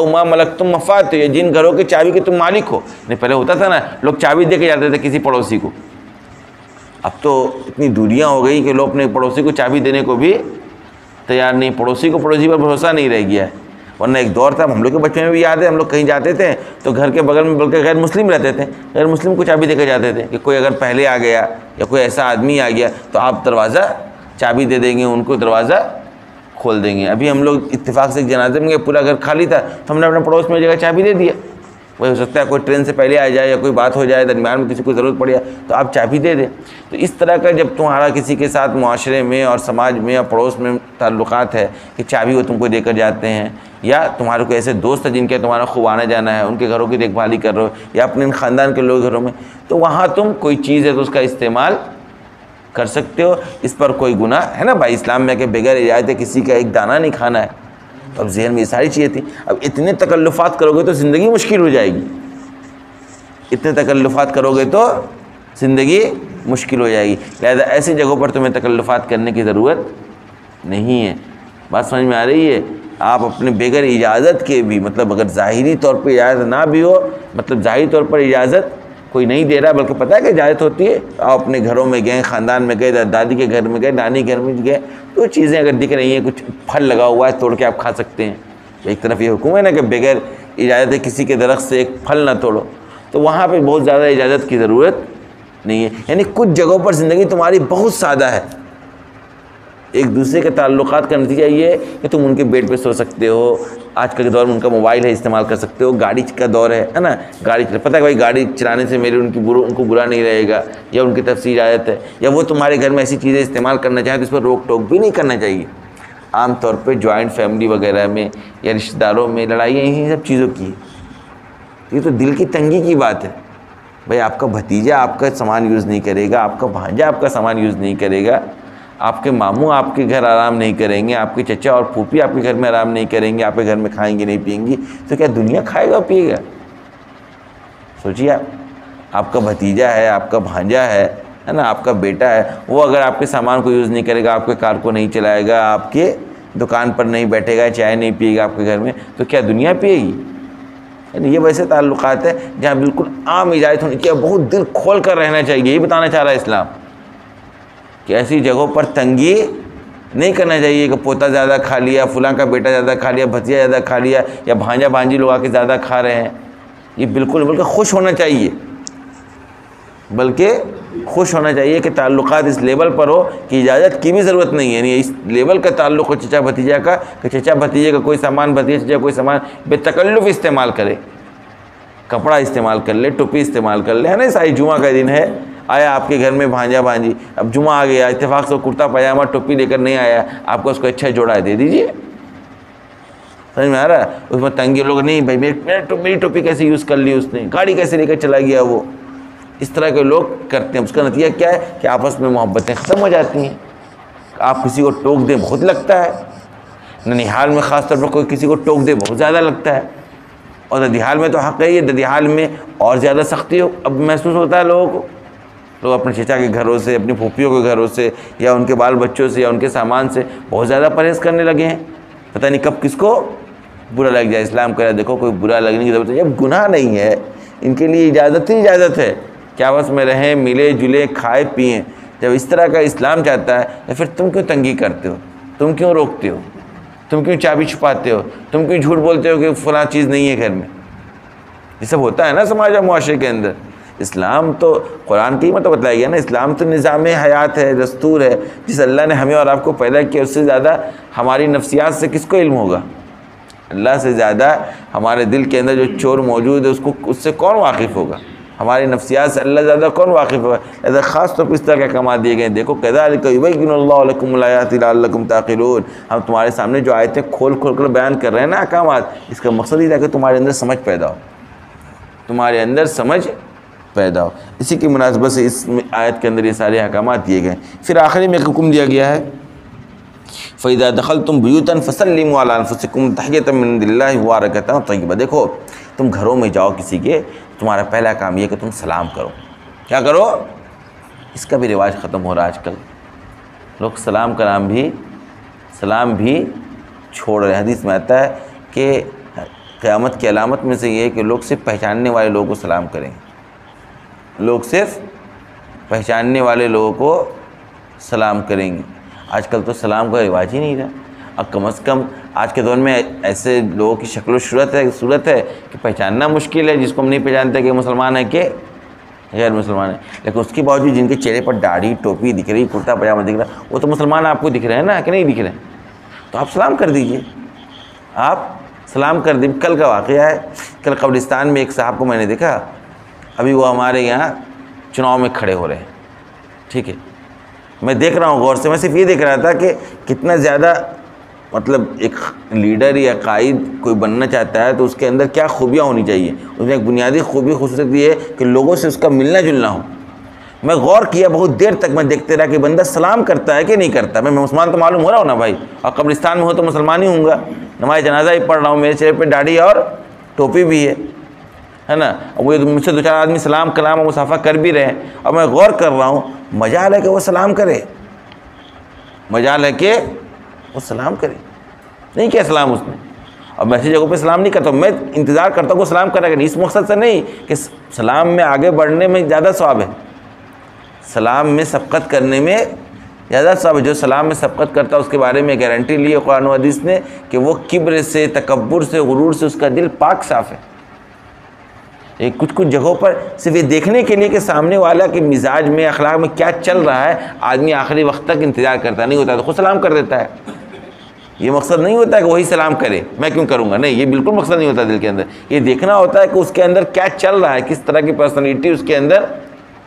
ما ملکتم مفاتیح، یہ جن گھروں کی چابی کے تم مالک ہو۔ نہیں پہلے ہوتا تھا نا لوگ چابی دے کے جاتے تھے کسی پڑوسی کو، اب تو اتنی دوریاں ہو گئی کہ لوگ اپنے پڑوسی کو چابی دینے کو بھی تیار نہیں، پڑوسی پر بھروسہ نہیں رہ گیا ہے۔ ورنہ ایک دور تھا، ہم لوگ کے بچپن میں بھی یاد ہے، ہم لوگ کہیں جاتے تھے تو گھر کے بغل میں بلکہ غیر مسلم رہتے تھے، غیر مسلم کو چابی دے کے جاتے تھے کہ کوئی اگر پہلے آ گیا یا کوئی ایسا آدمی آ گیا تو آپ دروازہ چابی دے دیں گے، ان کو دروازہ کھول دیں گے۔ ابھی ہم لوگ اتفاق سے ایک جنازے میں گئے، پورا گھر خالی تھا تو ہم نے اپنے پڑوس میں جگہ چابی دے دیا، وہی ہو سکتا ہے کوئی ٹرین سے پہلے آ جائے یا کوئی بات ہو جائے، درمیان میں کسی کو ضرورت پڑ جائے تو آپ چابی دے دیں۔ تو اس طرح کا جب تمہارا کسی کے ساتھ معاشرے میں اور سماج میں اور پڑوس میں تعلقات ہے کہ چابی وہ تم کو دے کر جاتے ہیں، یا تمہارے کوئی ایسے دوست ہیں جن کے تمہارا خوب آنا جانا ہے، ان کے گھروں کی دیکھ بھال کر رہے ہو، یا اپنے خاندان کے لوگ گھروں میں، تو وہاں تم کوئی چیز ہے تو اس کا استعمال کر سکتے ہو، اس پر کوئی گناہ ہے نا بھائی۔ اسلام میں کہ بغیر اجازت کسی کا ایک دانہ نہیں کھانا ہے، تو اب ذہن میں یہ ساری چیزیں تھیں۔ اب اتنے تکلفات کرو گے تو زندگی مشکل ہو جائے گی، اتنے تکلفات کرو گے تو زندگی مشکل ہو جائے گی، لہذا ایسی جگہوں پر تمہیں تکلفات کرنے کی ضرورت نہیں ہے۔ بات سمجھ میں آ رہی ہے؟ آپ اپنے بغیر اجازت کے بھی، مطلب اگر ظاہری طور پہ اجازت نہ بھی ہو، مطلب ظاہری طور پر اجازت کوئی نہیں دے رہا بلکہ پتہ ہے کہ اجازت ہوتی ہے، آپ اپنے گھروں میں گئے، خاندان میں گئے، دادی کے گھر میں گئے، نانی کے گھر میں گئے، تو چیزیں اگر دکھ رہی ہیں، کچھ پھل لگا ہوا ہے توڑ کے آپ کھا سکتے ہیں، ایک طرف یہ حکم ہے نا کہ بغیر اجازت کسی کے درخت سے ایک پھل نہ توڑو، تو وہاں پہ بہت زیادہ اجازت کی ضرورت نہیں ہے۔ یعنی کچھ جگہوں پر زندگی تمہاری بہت سادہ ہے، ایک دوسرے کے تعلقات کا نتیجہ یہ ہے کہ تم ان کے بیڈ پہ سو سکتے ہو، آج کل کے دور میں ان کا موبائل ہے استعمال کر سکتے ہو، گاڑی کا دور ہے نا، گاڑی پتہ ہے بھائی گاڑی چلانے سے میرے ان کو برا نہیں رہے گا، یا ان کی طرف سے اجازت ہے، یا وہ تمہارے گھر میں ایسی چیزیں استعمال کرنا چاہیں تو اس پر روک ٹوک بھی نہیں کرنا چاہیے۔ عام طور پہ جوائنٹ فیملی وغیرہ میں یا رشتہ داروں میں لڑائیاں انہی سب چیزوں کی ہیں، یہ تو دل کی تنگی کی بات ہے۔ بھائی آپ کا بھتیجا آپ کا سامان یوز نہیں کرے گا، آپ کا بھانجا آپ کا سامان یوز نہیں کرے گا، آپ کے ماموں آپ کے گھر آرام نہیں کریں گے، آپ کے چچا اور پھوپھی آپ کے گھر میں آرام نہیں کریں گے، آپ کے گھر میں کھائیں گے نہیں پئیں گی، تو کیا دنیا کھائے گا اور پیے گا؟ سوچیے آپ کا بھتیجا ہے، آپ کا بھانجا ہے نا، آپ کا بیٹا ہے، وہ اگر آپ کے سامان کو یوز نہیں کرے گا، آپ کے کار کو نہیں چلائے گا، آپ کے دکان پر نہیں بیٹھے گا، چائے نہیں پیے گا آپ کے گھر میں، تو کیا دنیا پیے گی؟ یعنی یہ ویسے تعلقات ہیں جہاں بالکل عام اجازت ہونی چاہیے، بہت دل کھول کر رہنا چاہیے، یہی بتانا چاہ رہا ہے اسلام کہ ایسی جگہوں پر تنگی نہیں کرنا چاہیے کہ پوتا زیادہ کھا لیا، فلاں کا بیٹا زیادہ کھا لیا، بھتیجا زیادہ کھا لیا، یا بھانجا بھانجی لوگ آ کے زیادہ کھا رہے ہیں۔ یہ بالکل خوش ہونا چاہیے، بلکہ خوش ہونا چاہیے کہ تعلقات اس لیول پر ہو کہ اجازت کی بھی ضرورت نہیں ہے، یعنی اس لیول کا تعلق ہو چچا بھتیجا کا کہ چچا بھتیجے کا کوئی سامان، بھتیجا چچا کوئی سامان بے تکلف استعمال کرے، کپڑا استعمال کر لے، ٹوپی استعمال کر لے، ہے نا، ساری جمعہ کا دن ہے، آیا آپ کے گھر میں بھانجا بھانجی، اب جمعہ آ گیا، اتفاق سے کرتا پاجامہ ٹوپی لے کر نہیں آیا، آپ کو اس کو اچھا جوڑا دے دیجئے، سمجھ میں آ رہا ہے؟ اس میں تنگی لوگ نہیں بھائی میری ٹوپی کیسے یوز کر لی اس نے، گاڑی کیسے لے کر چلا گیا وہ، اس طرح کے لوگ کرتے ہیں. اس کا نتیجہ کیا ہے کہ آپس میں محبتیں ختم ہو جاتی ہیں. آپ کسی کو ٹوک دیں بہت لگتا ہے، ننیحال میں خاص طور پر کوئی کسی کو ٹوک دے بہت زیادہ لگتا ہے، اور ددیحال میں تو حق ہے، یہ ددیحال میں اور زیادہ سختی اب محسوس ہوتا ہے لوگوں کو. لوگ اپنے چچا کے گھروں سے، اپنی پھوپھیوں کے گھروں سے، یا ان کے بال بچوں سے، یا ان کے سامان سے بہت زیادہ پرہیز کرنے لگے ہیں. پتہ نہیں کب کس کو برا لگ جائے. اسلام کہہ رہا ہے دیکھو کوئی برا لگنے کی ضرورت ہے، جب گناہ نہیں ہے، ان کے لیے اجازت ہی اجازت ہے کہ آپس میں رہیں، ملے جلے، کھائے پئیں. جب اس طرح کا اسلام چاہتا ہے تو پھر تم کیوں تنگی کرتے ہو، تم کیوں روکتے ہو، تم کیوں چابی چھپاتے ہو، تم کیوں جھوٹ بولتے ہو کہ فلاں چیز نہیں ہے گھر میں. یہ سب ہوتا ہے نا سماج اور معاشرے کے اندر. اسلام تو قرآن کی مطلب بتلایا گیا نا، اسلام تو نظام حیات ہے، دستور ہے. جس اللہ نے ہمیں اور آپ کو پیدا کیا اس سے زیادہ ہماری نفسیات سے کس کو علم ہوگا؟ اللہ سے زیادہ ہمارے دل کے اندر جو چور موجود ہے اس سے کون واقف ہوگا؟ ہماری نفسیات سے اللہ زیادہ کون واقف ہوگا؟ لہذا خاص طور پر اس طرح کے احکامات دیے گئے ہیں. دیکھو کذالک یبین اللہ لکم الآیات لعلکم تعقلون. ہم تمہارے سامنے جو آیتیں کھول کر بیان کر رہے ہیں نا احکامات، اس کا مقصد یہ تھا کہ تمہارے اندر سمجھ پیدا ہو، تمہارے اندر سمجھ پیدا ہو. اسی کی مناسبت سے اس آیت کے اندر یہ سارے احکامات دیے گئے. پھر آخری میں ایک حکم دیا گیا ہے فَإِذَا دَخَلْتُمْ بُيُوتًا فَسَلِّمُوا عَلَىٰ أَنفُسِكُمْ تَحِيَّةً مِّنْ عِندِ اللَّهِ مُبَارَكَةً طَيِّبَةً. دیکھو تم گھروں میں جاؤ کسی کے، تمہارا پہلا کام یہ کہ تم سلام کرو. کیا کرو؟ اس کا بھی رواج ختم ہو رہا ہے آج کل. لوگ سلام بھی چھوڑ رہے ہیں. حدیث میں آتا ہے کہ قیامت کی علامت میں سے یہ ہے کہ لوگ صرف پہچاننے والے لوگوں کو سلام کریں گے. لوگ صرف پہچاننے والے لوگوں کو سلام کریں گے. آج کل تو سلام کا رواج ہی نہیں رہا. اب کم از کم آج کے دور میں ایسے لوگوں کی شکل و صورت ہے کہ پہچاننا مشکل ہے، جس کو ہم نہیں پہچانتے کہ مسلمان ہے کہ غیر مسلمان ہے. لیکن اس کے باوجود جن کے چہرے پر داڑھی ٹوپی دکھ رہی، کرتا پاجامہ دکھ رہا، وہ تو مسلمان آپ کو دکھ رہے ہیں نا، کہ نہیں دکھ رہے ہیں؟ تو آپ سلام کر دیجئے، آپ سلام کر دیں. کل کا واقعہ ہے، کل قبرستان میں ایک صاحب کو میں نے دیکھا. ابھی وہ ہمارے یہاں چناؤ میں کھڑے ہو رہے ہیں، ٹھیک ہے. میں دیکھ رہا ہوں غور سے، میں صرف یہ دیکھ رہا تھا کہ کتنا زیادہ مطلب ایک لیڈر یا قائد کوئی بننا چاہتا ہے تو اس کے اندر کیا خوبیاں ہونی چاہیے. اس میں ایک بنیادی خصوصیت یہ ہے کہ لوگوں سے اس کا ملنا جلنا ہو. میں غور کیا بہت دیر تک، میں دیکھتے رہا کہ بندہ سلام کرتا ہے کہ نہیں کرتا. میں مسلمان تو معلوم ہو رہا ہوں نا بھائی، اور قبرستان میں ہو تو مسلمان ہی ہوں گا. نماز جنازہ ہی پڑھ رہا ہوں، میرے چہرے پہ داڑھی اور ٹوپی بھی ہے نا. اور وہ مجھ سے دو چار آدمی سلام کلام اور مصافحہ کر بھی رہے ہیں، اور میں غور کر رہا ہوں مجال ہے کہ وہ سلام کرے، مجال ہے کہ وہ سلام کرے. نہیں کیا سلام اس نے. اب میں ایسی جگہوں پہ سلام نہیں کرتا ہوں، میں انتظار کرتا ہوں کہ وہ سلام کرے گا. نہیں، اس مقصد سے نہیں کہ سلام میں آگے بڑھنے میں زیادہ ثواب ہے، سلام میں سبقت کرنے میں زیادہ ثواب ہے. جو سلام میں سبقت کرتا ہے اس کے بارے میں گارنٹی لی ہے قرآن و حدیث نے کہ وہ کبر سے، تکبر سے، غرور سے اس کا دل پاک صاف ہے. ایک کچھ جگہوں پر صرف یہ دیکھنے کے لیے کہ سامنے والا کے مزاج میں، اخلاق میں کیا چل رہا ہے، آدمی آخری وقت تک انتظار کرتا نہیں ہوتا تو خود سلام کر دیتا ہے. یہ مقصد نہیں ہوتا ہے کہ وہی سلام کرے، میں کیوں کروں گا. نہیں، یہ بالکل مقصد نہیں ہوتا دل کے اندر. یہ دیکھنا ہوتا ہے کہ اس کے اندر کیا چل رہا ہے، کس طرح کی پرسنالٹی اس کے اندر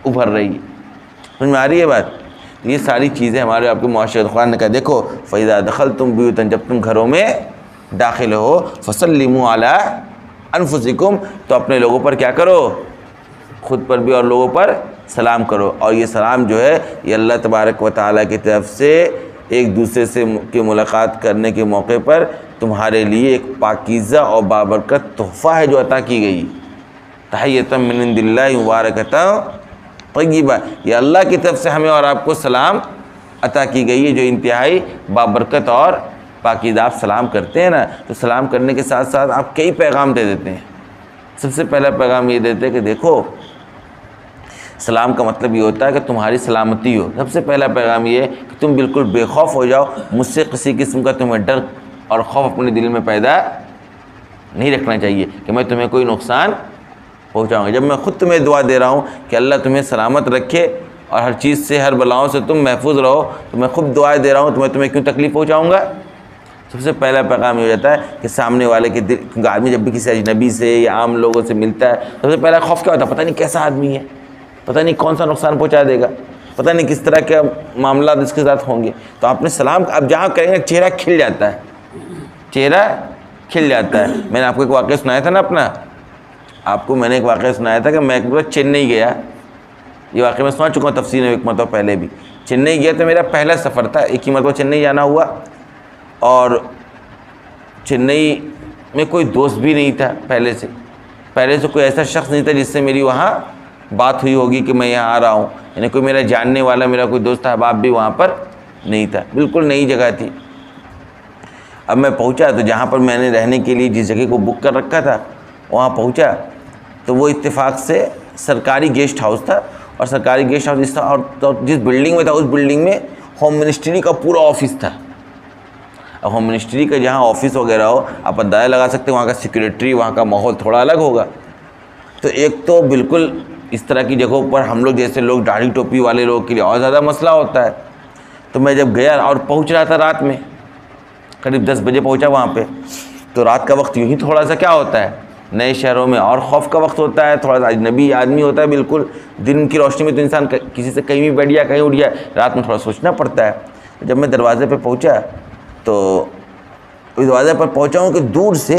ابھر رہی ہے. سمجھ میں آ رہی ہے بات؟ یہ ساری چیزیں ہمارے آپ کے معاشرے قرآن نے کہا دیکھو فَإِذَا دَخَلْتُمْ بُيُوتًا، جب تم گھروں میں داخل ہو، فَسَلِّمُوا عَلَىٰ أَنفُسِكُمْ، تو اپنے لوگوں پر کیا کرو، خود پر بھی اور لوگوں پر سلام کرو. اور یہ سلام جو ہے یہ اللہ تبارک و تعالیٰ کی طرف سے ایک دوسرے سے کی ملاقات کرنے کے موقع پر تمہارے لیے ایک پاکیزہ اور بابرکت تحفہ ہے جو عطا کی گئی. تحیۃ من عند اللہ مبارکۃ طیبہ، یہ اللہ کی طرف سے ہمیں اور آپ کو سلام عطا کی گئی ہے جو انتہائی بابرکت اور پاکیزہ. آپ سلام کرتے ہیں نا تو سلام کرنے کے ساتھ ساتھ آپ کئی پیغام دے دیتے ہیں. سب سے پہلا پیغام یہ دیتے ہیں کہ دیکھو سلام کا مطلب یہ ہوتا ہے کہ تمہاری سلامتی ہو. سب سے پہلا پیغام یہ ہے کہ تم بالکل بے خوف ہو جاؤ، مجھ سے کسی قسم کا تمہیں ڈر اور خوف اپنے دل میں پیدا نہیں رکھنا چاہیے کہ میں تمہیں کوئی نقصان پہنچاؤں گا. جب میں خود تمہیں دعا دے رہا ہوں کہ اللہ تمہیں سلامت رکھے اور ہر چیز سے، ہر بلاؤں سے تم محفوظ رہو، تو میں خود دعائیں دے رہا ہوں تو میں تمہیں کیوں تکلیف پہنچاؤں گا. سب سے پہلا پیغام یہ ہو جاتا ہے کہ سامنے والے کے دل، کیونکہ آدمی جب بھی کسی اجنبی سے یا عام لوگوں سے ملتا ہے سب سے پہلا خوف کیا ہوتا ہے، پتہ نہیں کیسا آدمی ہے، پتہ نہیں کون سا نقصان پہنچا دے گا، پتہ نہیں کس طرح کے معاملات اس کے ساتھ ہوں گے. تو آپ نے سلام اب جہاں کریں گے چہرہ کھل جاتا ہے، چہرہ کھل جاتا ہے. میں نے آپ کو ایک واقعہ سنایا تھا نا اپنا, آپ کو میں نے ایک واقعہ سنایا تھا کہ میں ایک بار چنئی گیا. یہ واقعہ میں سنا چکا ہوں تفصیل میں ایک مرتبہ پہلے بھی. چنئی گیا تو میرا پہلا سفر تھا, ایک ہی مرتبہ چنئی جانا ہوا, اور چنئی میں کوئی دوست بھی نہیں تھا پہلے سے کوئی ایسا شخص نہیں تھا جس سے میری وہاں بات ہوئی ہوگی کہ میں یہاں آ رہا ہوں, یعنی کوئی میرا جاننے والا میرا کوئی دوست احباب بھی وہاں پر نہیں تھا, بالکل نئی جگہ تھی. اب میں پہنچا تو جہاں پر میں نے رہنے کے لیے جس جگہ کو بک کر رکھا تھا وہاں پہنچا تو وہ اتفاق سے سرکاری گیسٹ ہاؤس تھا, اور سرکاری گیسٹ ہاؤس تھا, اور جس بلڈنگ میں تھا اس بلڈنگ میں ہوم منسٹری کا پورا آفس تھا. اب ہوم منسٹری کا جہاں آفس وغیرہ ہو آپ اندازہ لگا سکتے ہیں وہاں کا سیکریٹری, وہاں کا ماحول تھوڑا الگ ہوگا. تو ایک تو بالکل اس طرح کی جگہوں پر ہم لوگ جیسے لوگ داڑھی ٹوپی والے لوگ کے لیے اور زیادہ مسئلہ ہوتا ہے. تو میں جب گیا اور پہنچ رہا تھا رات میں, قریب 10 بجے پہنچا وہاں پہ, تو رات کا وقت یوں ہی تھوڑا سا کیا ہوتا ہے, نئے شہروں میں اور خوف کا وقت ہوتا ہے, تھوڑا سا اجنبی آدمی ہوتا ہے بالکل. دن کی روشنی میں تو انسان کسی سے کہیں بھی بیٹھ گیا کہیں اٹھ گیا, رات میں تھوڑا سوچنا پڑتا ہے. جب میں دروازے پہ پہنچا تو اس دروازے پر پہنچا ہوں کہ دور سے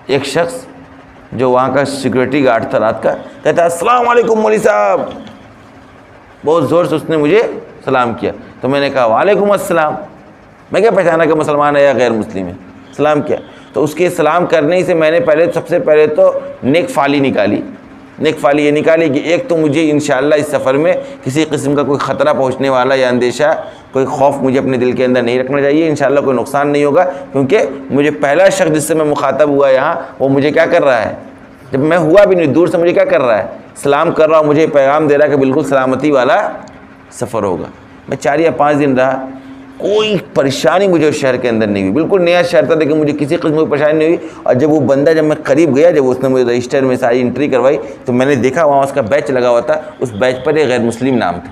ایک شخص جو وہاں کا سیکورٹی گارڈ تھا رات کا, کہتا ہے السلام علیکم مولوی صاحب. بہت زور سے اس نے مجھے سلام کیا. تو میں نے کہا وعلیکم السلام. میں کیا پہچانا کہ مسلمان ہے یا غیر مسلم ہے, سلام کیا. تو اس کے سلام کرنے ہی سے میں نے سب سے پہلے تو نیک فالی نکالی. نیک فالی یہ نکالی کہ ایک تو مجھے انشاءاللہ اس سفر میں کسی قسم کا کوئی خطرہ پہنچنے والا یا اندیشہ, کوئی خوف مجھے اپنے دل کے اندر نہیں رکھنا چاہیے. انشاءاللہ کوئی نقصان نہیں ہوگا, کیونکہ مجھے پہلا شخص جس سے میں مخاطب ہوا یہاں وہ مجھے کیا کر رہا ہے, جب میں ہوا بھی نہیں دور سے مجھے کیا کر رہا ہے, سلام کر رہا ہوں, مجھے پیغام دے رہا ہے کہ بالکل سلامتی والا سفر ہوگا. میں 4 یا 5 دن رہا, کوئی پریشانی مجھے اس شہر کے اندر نہیں ہوئی. بالکل نیا شہر تھا لیکن مجھے کسی قسم کی پریشانی نہیں ہوئی. اور جب وہ بندہ, جب میں قریب گیا, جب اس نے مجھے رجسٹر میں ساری انٹری کروائی تو میں نے دیکھا وہاں اس کا بیچ لگا ہوا تھا. اس بیچ پر ایک غیر مسلم نام تھا,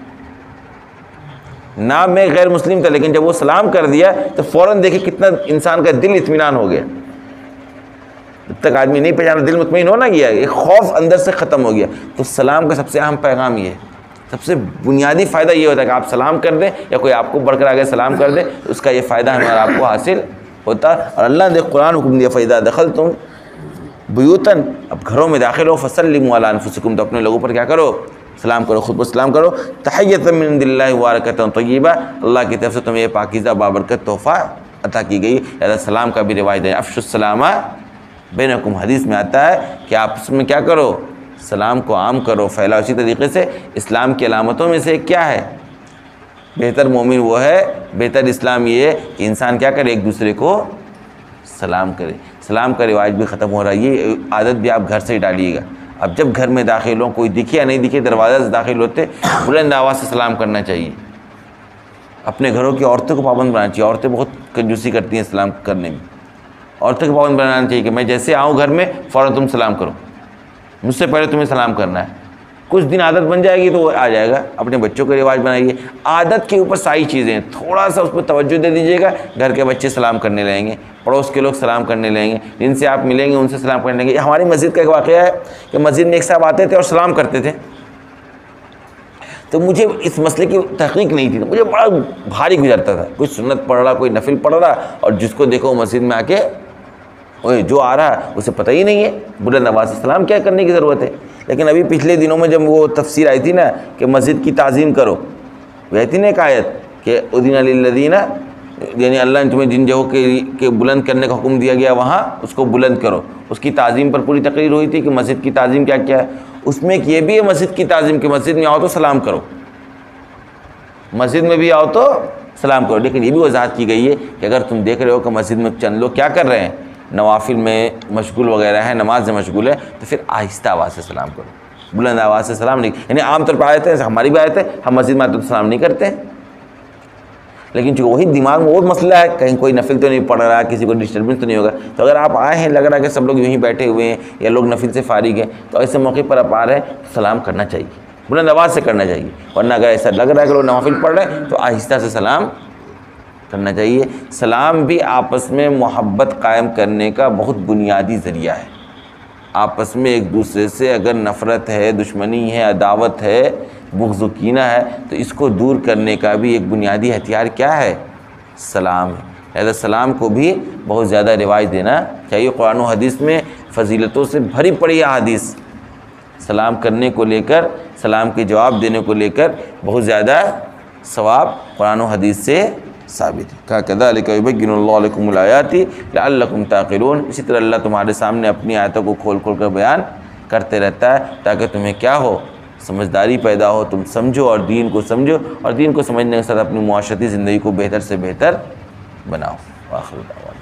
نام میں غیر مسلم تھا, لیکن جب وہ سلام کر دیا تو فوراً دیکھے کتنا انسان کا دل اطمینان ہو گیا. جب تک آدمی نہیں پہچانا دل مطمئن ہونا گیا, ایک خوف اندر سے ختم ہو گیا. تو سلام کا سب سے اہم پیغام یہ ہے, سب سے بنیادی فائدہ یہ ہوتا ہے کہ آپ سلام کر دیں یا کوئی آپ کو بڑھ کر آگے سلام کر دیں, اس کا یہ فائدہ ہمیں اور آپ کو حاصل ہوتا. اور اللہ نے قرآن حکم دیا فَإِذَا دَخَلْتُمْ بُيُوتًا, اب گھروں میں داخل ہو, فَسَلِّمُوا عَلَىٰ أَنفُسِكُمْ, تو اپنے لوگوں پر کیا کرو, سلام کرو, خود پر سلام کرو. تحیۃ من عند اللہ وبرکۃ طیبہ, اللہ کی طرف سے تمہیں یہ پاکیزہ بابرکت تحفہ عطا کی گئی. لہذا سلام کا بھی روایت ہے, افشوا السلام بینکم, حدیث میں آتا ہے کہ آپ اس میں کیا کرو, سلام کو عام کرو, پھیلاؤ. اسی طریقے سے اسلام کی علامتوں میں سے کیا ہے, بہتر مومن وہ ہے, بہتر اسلام یہ ہے کہ انسان کیا کرے, ایک دوسرے کو سلام کرے. سلام کا رواج بھی ختم ہو رہا ہے, یہ عادت بھی آپ گھر سے ہی ڈالیے گا. اب جب گھر میں داخل ہوں, کوئی دکھے یا نہیں دکھے, دروازہ سے داخل ہوتے بلند آواز سے سلام کرنا چاہیے. اپنے گھروں کی عورتوں کو پابند بنانا چاہیے. عورتیں بہت کنجوسی کرتی ہیں سلام کرنے میں, عورتوں کو پابند بنانا چاہیے کہ میں جیسے آؤں گھر میں فوراً تم سلام کرو, مجھ سے پہلے تمہیں سلام کرنا ہے. کچھ دن عادت بن جائے گی تو وہ آ جائے گا. اپنے بچوں کے رواج بنائیے. عادت کے اوپر ساری چیزیں ہیں, تھوڑا سا اس پہ توجہ دے دیجیے گا, گھر کے بچے سلام کرنے لگیں گے, پڑوس کے لوگ سلام کرنے لگیں گے, جن سے آپ ملیں گے ان سے سلام کرنے لگیں گے. ہماری مسجد کا ایک واقعہ ہے کہ مسجد میں ایک صاحب آتے تھے اور سلام کرتے تھے, تو مجھے اس مسئلے کی تحقیق نہیں تھی, تو مجھے بڑا بھاری گزرتا تھا. کوئی سنت پڑھ رہا, کوئی نفل پڑھ رہا, اور جس کو دیکھو مسجد میں آ کے جو آ رہا ہے اسے پتہ ہی نہیں ہے بلند آواز سے سلام کیا کرنے کی ضرورت ہے. لیکن ابھی پچھلے دنوں میں جب وہ تفسیر آئی تھی نا کہ مسجد کی تعظیم کرو, وہ تھی نا ایک آیت کہ اذن للذین, یعنی اللہ نے تمہیں جن جگہوں کے بلند کرنے کا حکم دیا گیا وہاں اس کو بلند کرو. اس کی تعظیم پر پوری تقریر ہوئی تھی کہ مسجد کی تعظیم کیا کیا ہے. اس میں یہ بھی ہے مسجد کی تعظیم کہ مسجد میں آؤ تو سلام کرو, مسجد میں بھی آؤ تو سلام کرو. لیکن یہ بھی وضاحت کی گئی ہے کہ اگر تم دیکھ رہے ہو کہ مسجد میں چند لوگ کیا کر رہے ہیں, نوافل میں مشغول وغیرہ ہے, نماز میں مشغول ہے, تو پھر آہستہ آواز سے سلام کرو, بلند آواز سے سلام نہیں. یعنی عام طور پر آیت ہے, ہماری بھی آیت ہے, ہم مسجد میں آتے تو سلام نہیں کرتے ہیں, لیکن چونکہ وہی دماغ میں وہ مسئلہ ہے, کہیں کوئی نفل تو نہیں پڑھ رہا, کسی کو ڈسٹربنس تو نہیں ہوگا. تو اگر آپ آئے ہیں, لگ رہا ہے کہ سب لوگ یہیں بیٹھے ہوئے ہیں یا لوگ نفل سے فارغ ہیں, تو ایسے موقع پر آپ آ رہے ہیں تو سلام کرنا چاہیے, بلند آواز سے کرنا چاہیے. ورنہ اگر ایسا لگ رہا ہے کہ لوگ نوافل پڑھ رہے ہیں تو آہستہ سے سلام کرنا چاہیے. سلام بھی آپس میں محبت قائم کرنے کا بہت بنیادی ذریعہ ہے. آپس میں ایک دوسرے سے اگر نفرت ہے, دشمنی ہے, عداوت ہے, بغض و کینہ ہے, تو اس کو دور کرنے کا بھی ایک بنیادی ہتھیار کیا ہے, سلام ہے. لہذا سلام کو بھی بہت زیادہ رواج دینا چاہیے۔ قرآن و حدیث میں فضیلتوں سے بھری پڑی احادیث سلام کرنے کو لے کر، سلام کے جواب دینے کو لے کر بہت زیادہ ثواب قرآن و حدیث سے ثابت ہے۔ کہا کذالک یبین اللہ لکم الآیات لعلکم تعقلون، اسی طرح اللہ تمہارے سامنے اپنی آیتوں کو کھول کھول کر بیان کرتے رہتا ہے تاکہ تمہیں کیا ہو، سمجھداری پیدا ہو، تم سمجھو اور دین کو سمجھو، اور دین کو سمجھنے کے ساتھ اپنی معاشرتی زندگی کو بہتر سے بہتر بناؤ۔ آخر دعوانا